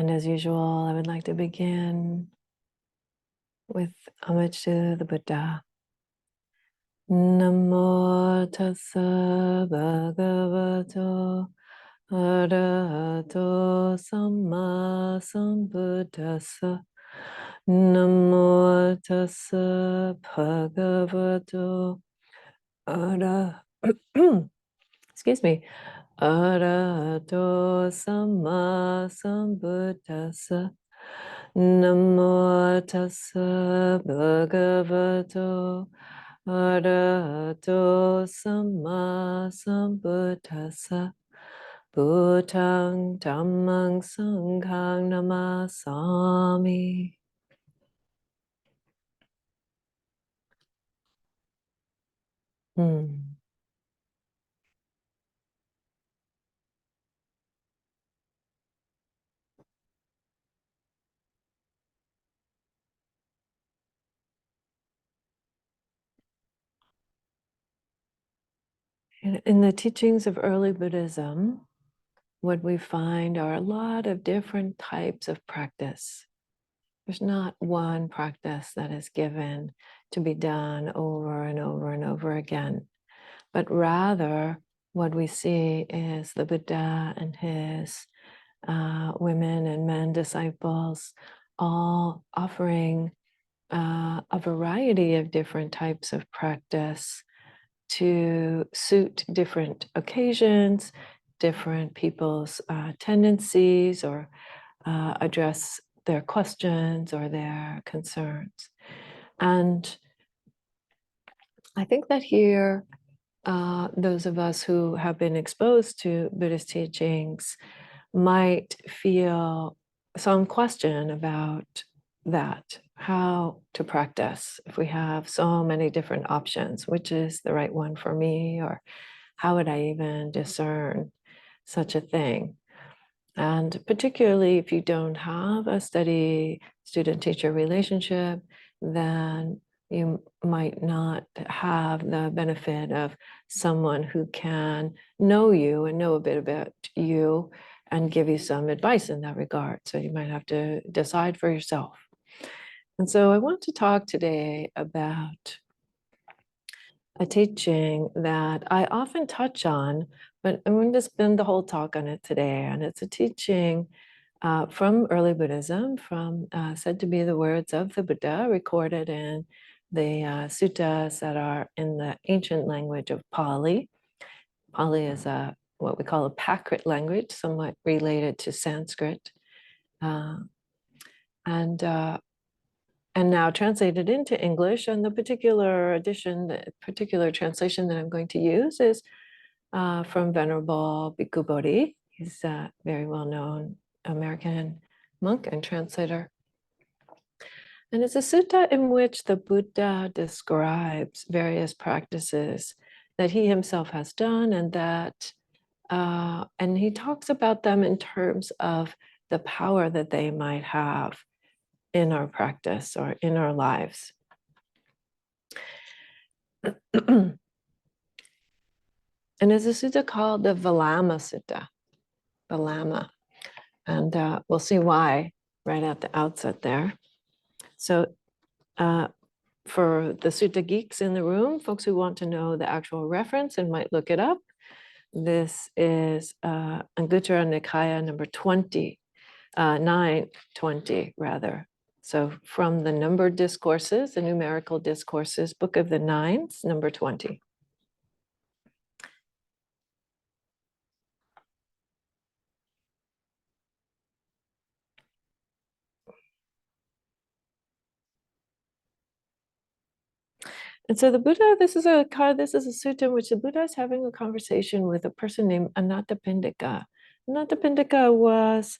And as usual, I would like to begin with homage to the Buddha. Namo tassa bhagavato arahato samma sambuddhassa. Namo tassa bhagavato excuse me. Arahato samma sambuddhassa. Namo tassa bhagavato arahato samma sambuddhassa. Bhutang dhammang sanghang namasami. In the teachings of early Buddhism, what we find are a lot of different types of practice. There's not one practice that is given to be done over and over and over again, but rather what we see is the Buddha and his women and men disciples all offering a variety of different types of practice to suit different occasions, different people's tendencies, or address their questions or their concerns. And I think that here, those of us who have been exposed to Buddhist teachings might feel some question about that, how to practice if we have so many different options, which is the right one for me, or how would I even discern such a thing? And particularly if you don't have a steady student-teacher relationship, then you might not have the benefit of someone who can know you and know a bit about you and give you some advice in that regard. So you might have to decide for yourself. And so I want to talk today about a teaching that I often touch on, but I'm going to spend the whole talk on it today. And it's a teaching from early Buddhism, from said to be the words of the Buddha, recorded in the suttas that are in the ancient language of Pali. Pali is what we call a Prakrit language, somewhat related to Sanskrit, and now translated into English. And the particular edition, the particular translation that I'm going to use is from Venerable Bhikkhu Bodhi. He's a very well-known American monk and translator. And it's a sutta in which the Buddha describes various practices that he himself has done, and that and he talks about them in terms of the power that they might have in our practice or in our lives. And it's a sutta called the Villama Sutta, Villama. And we'll see why right at the outset there. So for the sutta geeks in the room, folks who want to know the actual reference and might look it up, this is Anguttara Nikaya number 20, 920 rather. So from the numbered discourses, the numerical discourses, Book of the Nines, number 20. And so the Buddha, this is a sutta in which the Buddha is having a conversation with a person named Anathapindika. Anathapindika was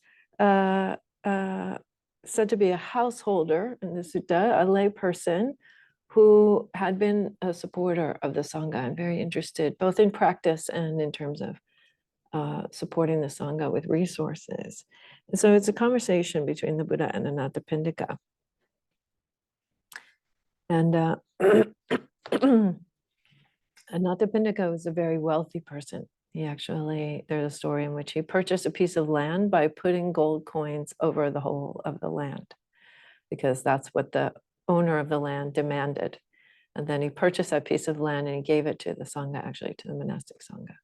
said to be a householder in the sutta, a lay person who had been a supporter of the Sangha and very interested both in practice and in terms of supporting the Sangha with resources. And so it's a conversation between the Buddha and Anathapindika. And Anathapindika was a very wealthy person. He actually, there's a story in which he purchased a piece of land by putting gold coins over the whole of the land, because that's what the owner of the land demanded. And then he purchased that piece of land and he gave it to the Sangha, actually to the monastic Sangha.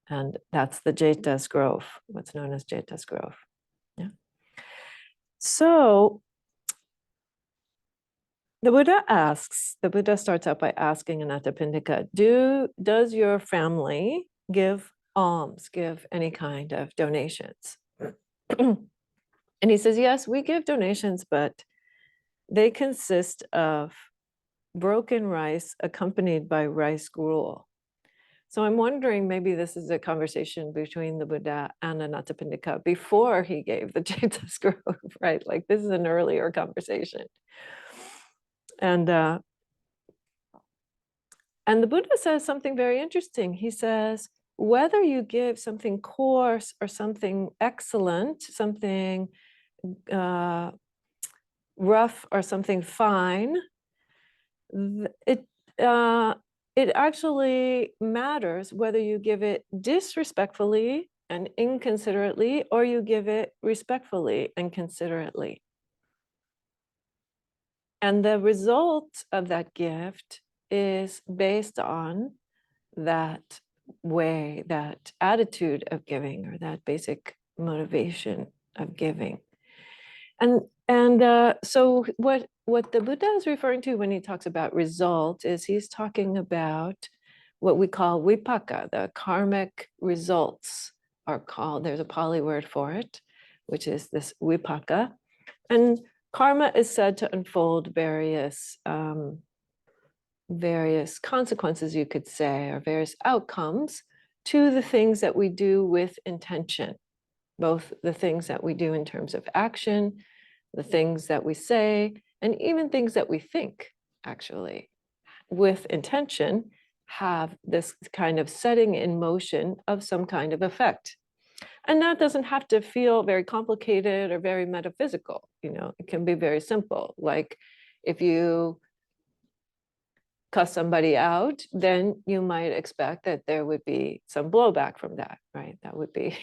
And that's the Jeta's Grove, what's known as Jeta's Grove. Yeah. So the Buddha starts out by asking Anathapindika, does your family give alms, give any kind of donations? And he says, yes, we give donations, but they consist of broken rice accompanied by rice gruel. So I'm wondering, maybe this is a conversation between the Buddha and Anathapindika before he gave the Jeta's Grove, right? Like this is an earlier conversation. And the Buddha says something very interesting. He says, whether you give something coarse or something excellent, something rough or something fine, it actually matters whether you give it disrespectfully and inconsiderately, or you give it respectfully and considerately. And the result of that gift is based on that way, that attitude of giving, or that basic motivation of giving. And so what the Buddha is referring to when he talks about result is he's talking about what we call vipaka, the karmic results are called, there's a Pali word for it, which is this vipaka. And karma is said to unfold various consequences, you could say, or various outcomes to the things that we do with intention, both the things that we do in terms of action, the things that we say, and even things that we think, actually, with intention, have this kind of setting in motion of some kind of effect. And that doesn't have to feel very complicated or very metaphysical. It can be very simple. Like if you cuss somebody out, then you might expect that there would be some blowback from that, right? That would be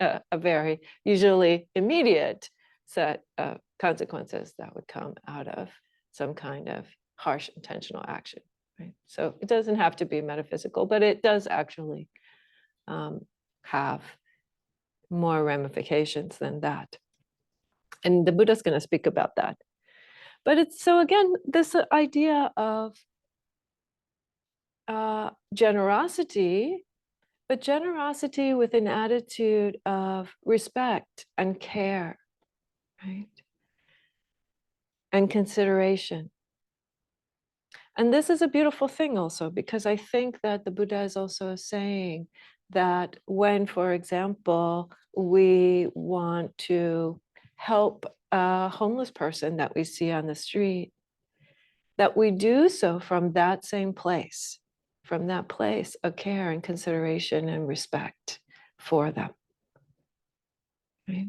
a very usually immediate set of consequences that would come out of some kind of harsh intentional action, right? So it doesn't have to be metaphysical, but it does actually have more ramifications than that. And the Buddha's going to speak about that. But it's, so again, this idea of generosity, but generosity with an attitude of respect and care, right? And consideration. And this is a beautiful thing also, because I think that the Buddha is also saying that when, for example, we want to help a homeless person that we see on the street, that we do so from that same place, from that place of care and consideration and respect for them, right?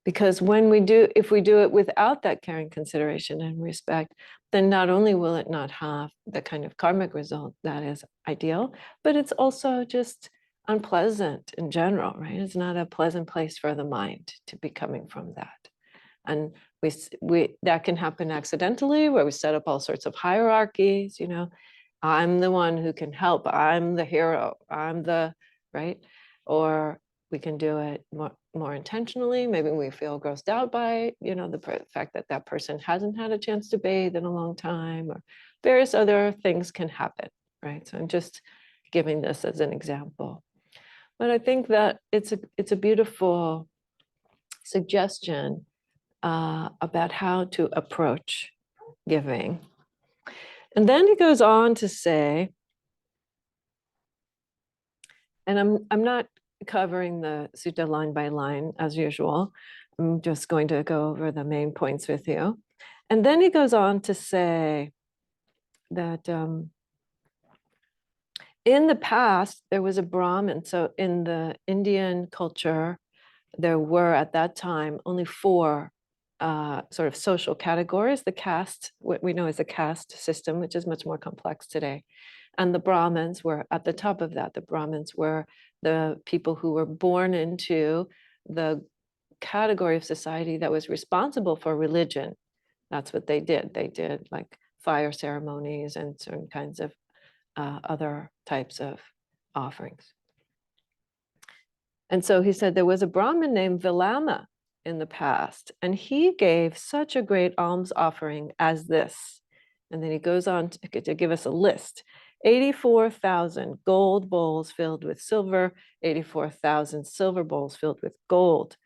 Because if we do it without that care and consideration and respect, then not only will it not have the kind of karmic result that is ideal, but it's also just unpleasant in general, right? It's not a pleasant place for the mind to be coming from that. And we that can happen accidentally, where we set up all sorts of hierarchies, I'm the one who can help, I'm the hero, I'm the, right? Or we can do it more intentionally. Maybe we feel grossed out by, the fact that that person hasn't had a chance to bathe in a long time, or various other things can happen, right? So I'm just giving this as an example. But I think that it's a beautiful suggestion about how to approach giving. And then he goes on to say, and I'm not covering the sutta line by line as usual. I'm just going to go over the main points with you. And then he goes on to say that in the past, there was a Brahmin. So in the Indian culture, there were at that time only 4 sort of social categories. The caste, what we know as the caste system, which is much more complex today. And the Brahmins were at the top of that. The Brahmins were the people who were born into the category of society that was responsible for religion. That's what they did. They did like fire ceremonies and certain kinds of other types of offerings. And so he said there was a Brahmin named Vilama in the past, and he gave such a great alms offering as this. And then he goes on to give us a list. 84,000 gold bowls filled with silver, 84,000 silver bowls filled with gold,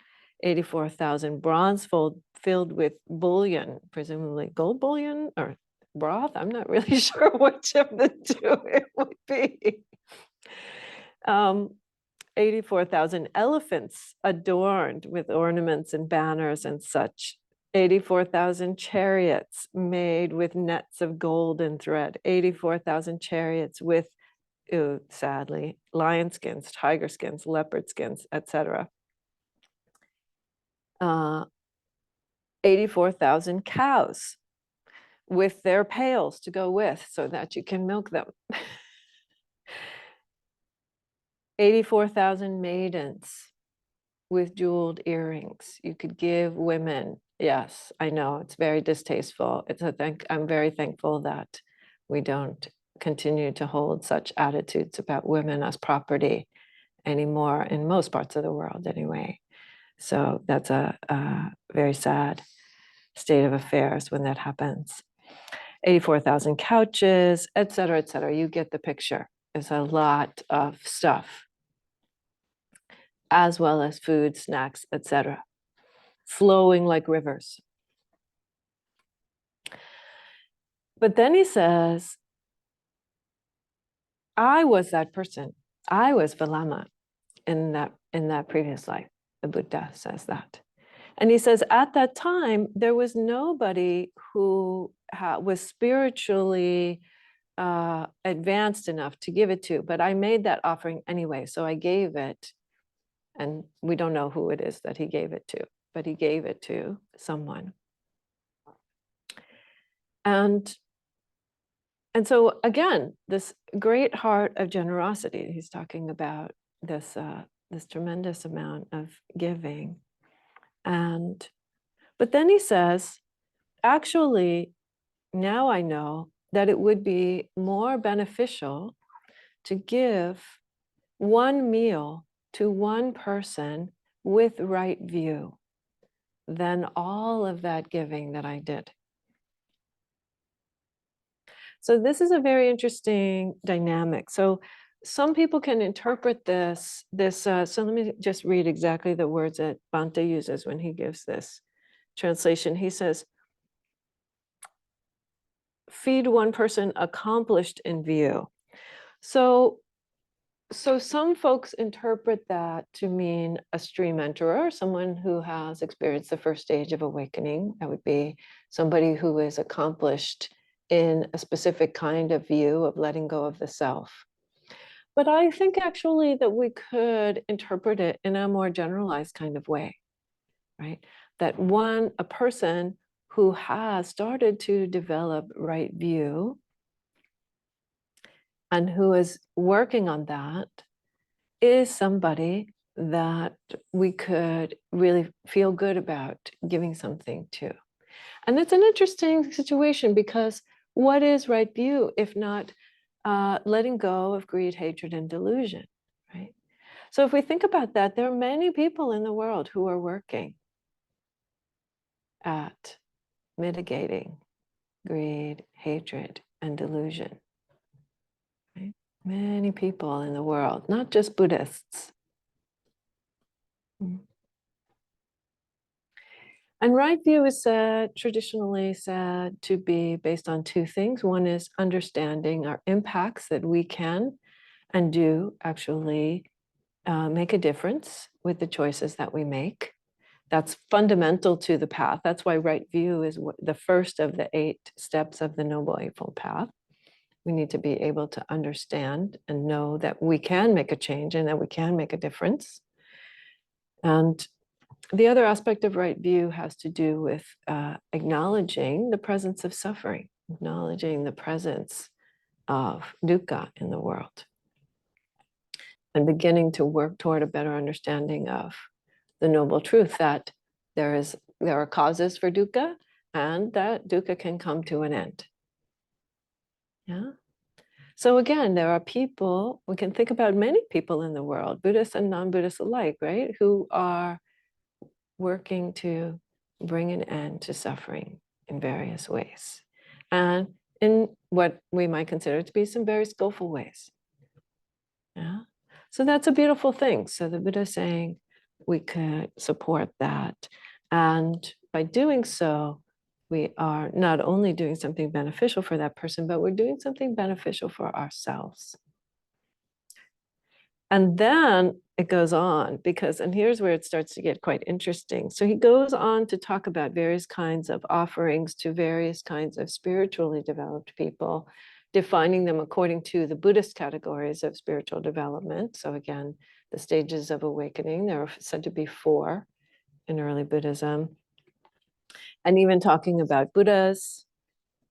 84,000 bronze filled with bullion, presumably gold bullion or broth. I'm not really sure which of the two it would be. 84,000 elephants adorned with ornaments and banners and such. 84,000 chariots made with nets of gold and thread. 84,000 chariots with, sadly, lion skins, tiger skins, leopard skins, etc. 84,000 cows with their pails to go with so that you can milk them. 84,000 maidens with jeweled earrings. You could give women. Yes, I know it's very distasteful. I'm very thankful that we don't continue to hold such attitudes about women as property anymore in most parts of the world anyway. So that's a very sad state of affairs when that happens. 84,000 couches, et cetera, et cetera. You get the picture. It's a lot of stuff, as well as food, snacks, etc., flowing like rivers. But then he says, I was that person. I was Vilama in that previous life. The Buddha says that. And he says, at that time, there was nobody who was spiritually advanced enough to give it to, but I made that offering anyway, so I gave it. And we don't know who it is that he gave it to, but he gave it to someone. And so again, this great heart of generosity, he's talking about this tremendous amount of giving. But then he says, actually, now I know that it would be more beneficial to give one meal to one person with right view than all of that giving that I did. So this is a very interesting dynamic. So some people can interpret this, so let me just read exactly the words that Bhante uses when he gives this translation. He says, feed one person accomplished in view. So some folks interpret that to mean a stream enterer, someone who has experienced the first stage of awakening. That would be somebody who is accomplished in a specific kind of view of letting go of the self. But I think actually that we could interpret it in a more generalized kind of way, right? That a person who has started to develop right view and who is working on that is somebody that we could really feel good about giving something to. And it's an interesting situation because what is right view if not letting go of greed, hatred, and delusion, right? So if we think about that, there are many people in the world who are working at mitigating greed, hatred, and delusion. Right? Many people in the world, not just Buddhists. And right view is traditionally said to be based on two things. One is understanding our impacts that we can and do actually make a difference with the choices that we make. That's fundamental to the path. That's why right view is the first of the 8 steps of the Noble Eightfold Path. We need to be able to understand and know that we can make a change and that we can make a difference. And the other aspect of right view has to do with acknowledging the presence of suffering, acknowledging the presence of dukkha in the world, and beginning to work toward a better understanding of the noble truth that there are causes for dukkha, and that dukkha can come to an end. Yeah. So again, there are people, we can think about many people in the world, Buddhists and non-Buddhists alike, right, who are working to bring an end to suffering in various ways, and in what we might consider to be some very skillful ways. Yeah. So that's a beautiful thing. So the Buddha is saying we could support that. And by doing so, we are not only doing something beneficial for that person, but we're doing something beneficial for ourselves. And then it goes on because, and here's where it starts to get quite interesting. So he goes on to talk about various kinds of offerings to various kinds of spiritually developed people, defining them according to the Buddhist categories of spiritual development. So again, the stages of awakening, there are said to be 4 in early Buddhism. And even talking about Buddhas,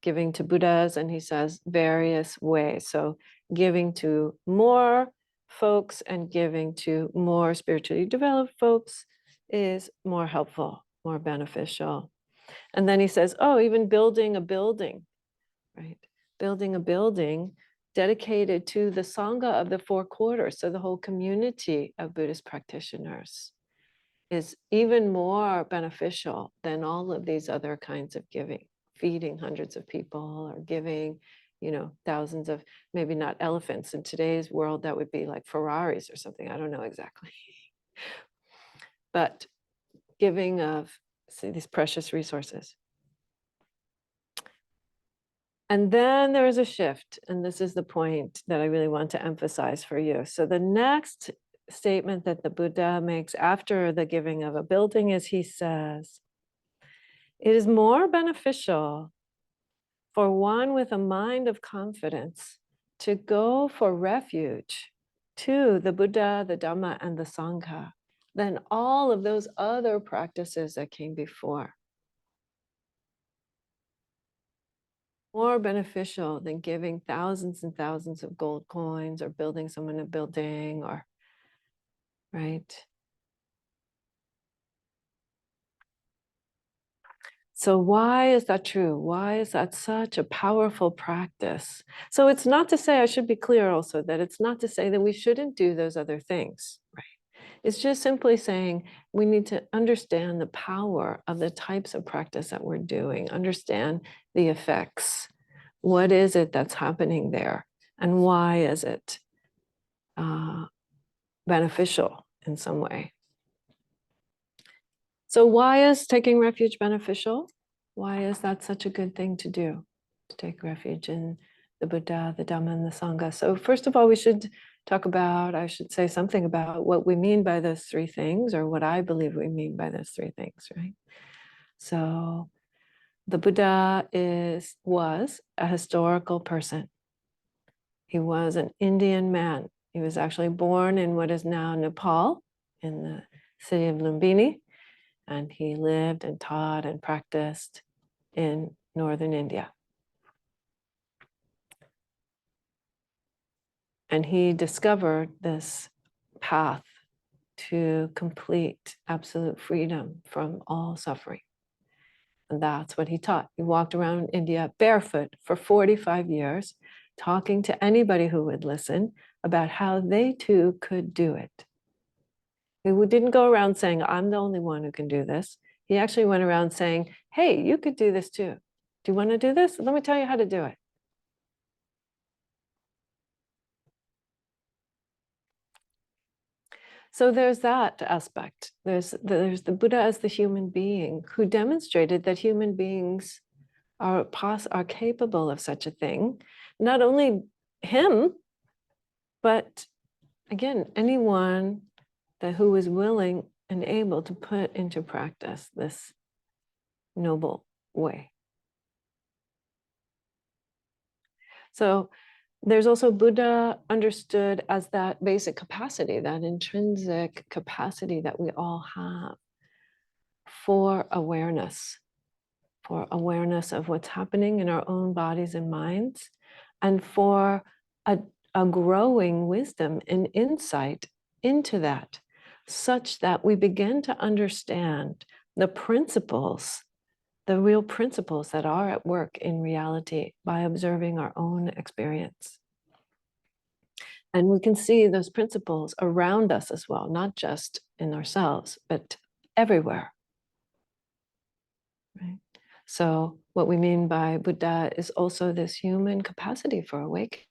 giving to Buddhas, and he says various ways. So giving to more folks and giving to more spiritually developed folks is more helpful, more beneficial. And then he says, oh, even building a building, right? Building a building dedicated to the Sangha of the 4 quarters, so the whole community of Buddhist practitioners, is even more beneficial than all of these other kinds of giving, feeding hundreds of people or giving, thousands of, maybe not elephants. In today's world, that would be like Ferraris or something. I don't know exactly. But giving of, these precious resources. And then there is a shift, and this is the point that I really want to emphasize for you. So the next statement that the Buddha makes after the giving of a building is, he says, it is more beneficial for one with a mind of confidence to go for refuge to the Buddha, the Dhamma, and the Sangha than all of those other practices that came before. More beneficial than giving thousands and thousands of gold coins or building someone a building, or, right? So why is that true? Why is that such a powerful practice? So it's not to say, I should be clear also, that it's not to say that we shouldn't do those other things, right? It's just simply saying we need to understand the power of the types of practice that we're doing, understand the effects. What is it that's happening there? And why is it beneficial in some way? So why is taking refuge beneficial? Why is that such a good thing to do? To take refuge in the Buddha, the Dhamma, and the Sangha. So first of all, we should talk about, I should say something about what we mean by those 3 things, or what I believe we mean by those 3 things, right? So the Buddha was a historical person. He was an Indian man. He was actually born in what is now Nepal, in the city of Lumbini. And he lived and taught and practiced in northern India. And he discovered this path to complete absolute freedom from all suffering. And that's what he taught. He walked around India barefoot for 45 years, talking to anybody who would listen about how they too could do it. He didn't go around saying, I'm the only one who can do this. He actually went around saying, hey, you could do this too. Do you want to do this? Let me tell you how to do it. So there's that aspect. There's the Buddha as the human being who demonstrated that human beings are capable of such a thing. Not only him, but again, anyone who is willing and able to put into practice this noble way. So there's also Buddha understood as that basic capacity, that intrinsic capacity that we all have for awareness of what's happening in our own bodies and minds, and for a growing wisdom and insight into that, such that we begin to understand the principles, the real principles that are at work in reality by observing our own experience. And we can see those principles around us as well, not just in ourselves, but everywhere. Right? So what we mean by Buddha is also this human capacity for awakening.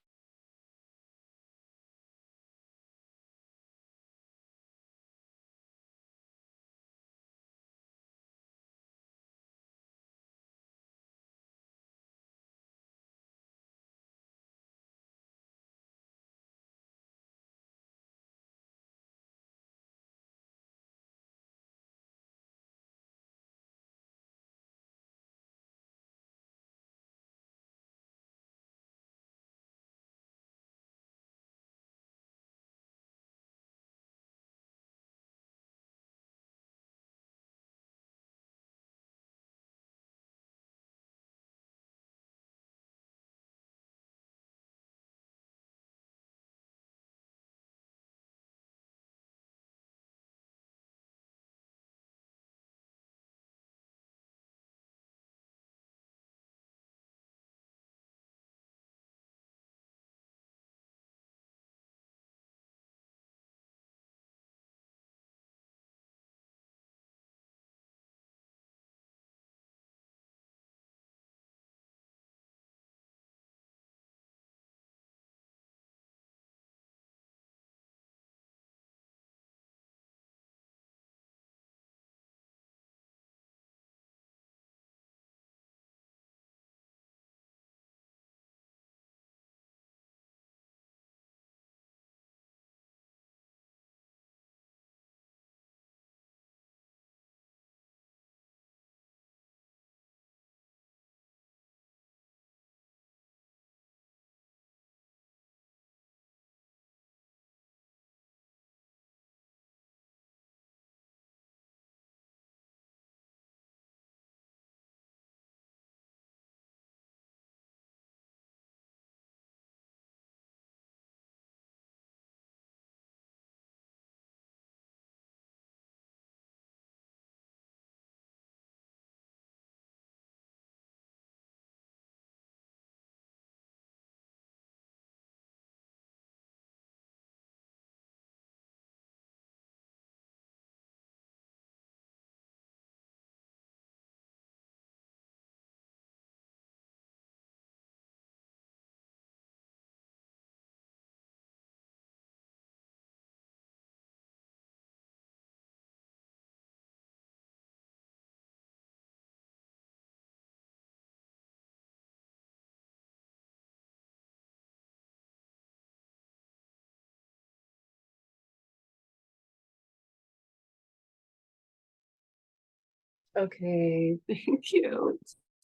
Okay, thank you.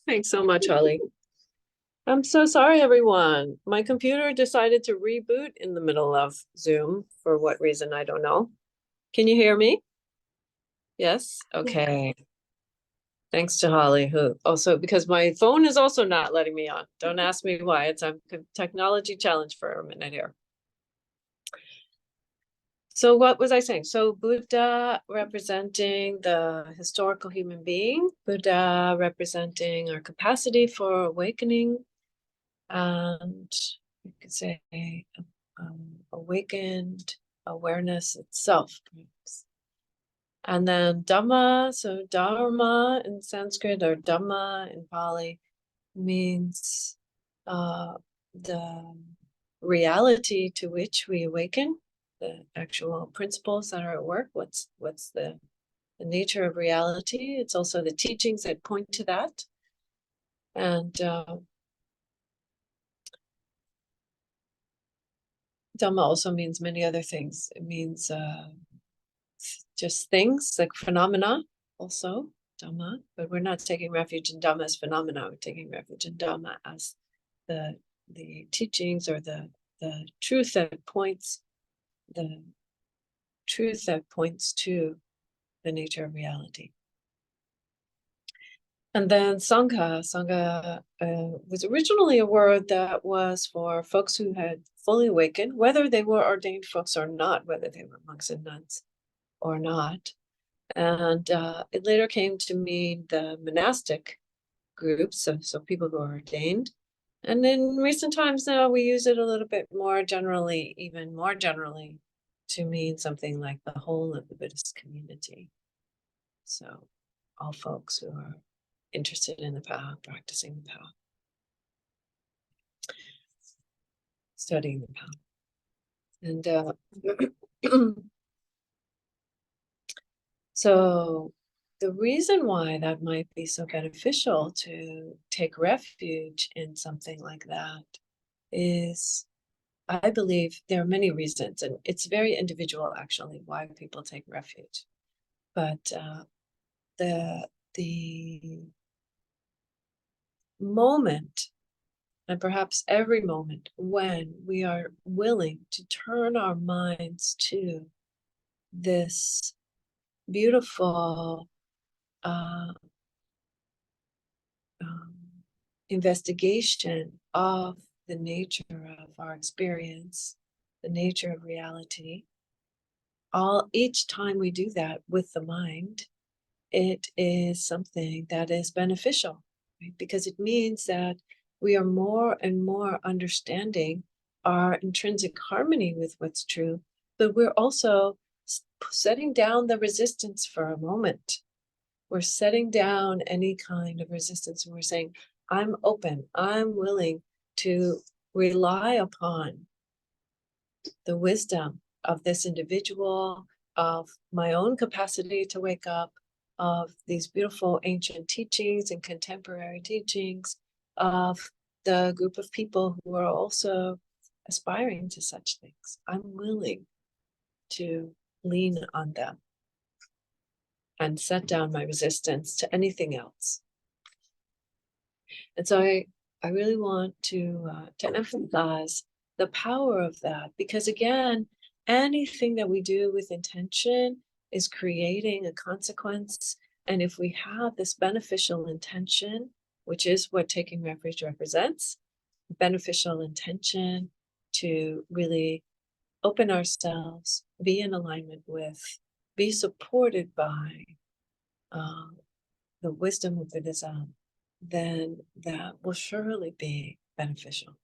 Thanks so much, Holly. I'm so sorry, everyone. My computer decided to reboot in the middle of Zoom for what reason, I don't know. Can you hear me? Yes? Okay. Thanks to Holly, who also, because my phone is also not letting me on. Don't ask me why. It's a technology challenge for a minute here. So what was I saying? So Buddha representing the historical human being, Buddha representing our capacity for awakening, and you could say awakened awareness itself. And then Dhamma, so Dharma in Sanskrit or Dhamma in Pali means the reality to which we awaken, the actual principles that are at work. What's the nature of reality? It's also the teachings that point to that. And Dhamma also means many other things. It means just things like phenomena also, Dhamma, but we're not taking refuge in Dhamma as phenomena. We're taking refuge in Dhamma as the teachings or the truth that points to the nature of reality. And then Sangha was originally a word that was for folks who had fully awakened, whether they were ordained folks or not, whether they were monks and nuns or not. And it later came to mean the monastic groups, so people who are ordained. And in recent times now, we use it a little bit more generally, even more generally, to mean something like the whole of the Buddhist community. So all folks who are interested in the path, practicing the path, studying the path. And so the reason why that might be so beneficial to take refuge in something like that is, I believe there are many reasons, and it's very individual actually why people take refuge. But the moment, and perhaps every moment, when we are willing to turn our minds to this beautiful investigation of the nature of our experience, the nature of reality, each time we do that with the mind, it is something that is beneficial, right? Because it means that we are more and more understanding our intrinsic harmony with what's true, but we're also setting down the resistance for a moment. We're setting down any kind of resistance, and we're saying, I'm open, I'm willing to rely upon the wisdom of this individual, of my own capacity to wake up, of these beautiful ancient teachings and contemporary teachings, of the group of people who are also aspiring to such things. I'm willing to lean on them and set down my resistance to anything else. And so I really want to emphasize the power of that, because again, anything that we do with intention is creating a consequence. And if we have this beneficial intention, which is what taking refuge represents, beneficial intention to really open ourselves, be in alignment with, be supported by the wisdom of Buddhism, then that will surely be beneficial.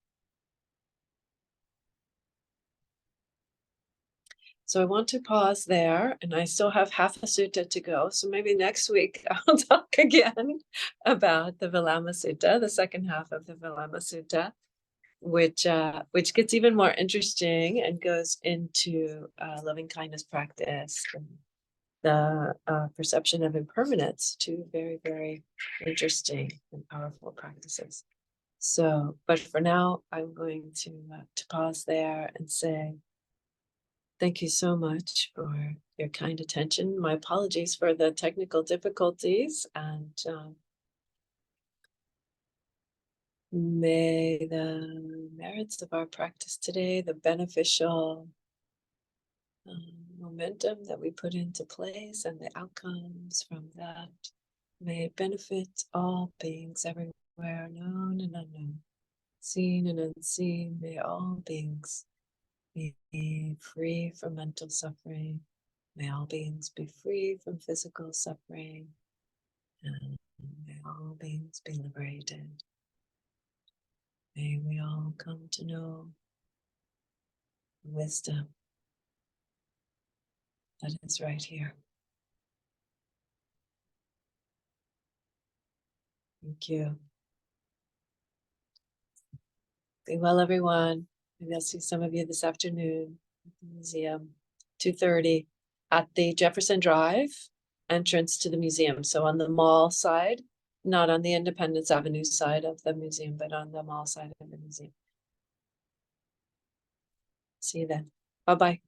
So I want to pause there, and I still have half a sutta to go. So maybe next week I'll talk again about the Vilama Sutta, the second half of the Vilama Sutta, which gets even more interesting and goes into loving kindness practice and the perception of impermanence, two very, very interesting and powerful practices. So, but for now, I'm going to pause there and say, thank you so much for your kind attention. My apologies for the technical difficulties, and may the merits of our practice today, the beneficial momentum that we put into place and the outcomes from that, may it benefit all beings everywhere, known and unknown, seen and unseen. May all beings be free from mental suffering. May all beings be free from physical suffering. And may all beings be liberated. May we all come to know wisdom that is right here. Thank you. Be well, everyone. Maybe I'll see some of you this afternoon at the museum, 2:30 at the Jefferson Drive entrance to the museum. So on the mall side, not on the Independence Avenue side of the museum, but on the mall side of the museum. See you then. Bye-bye.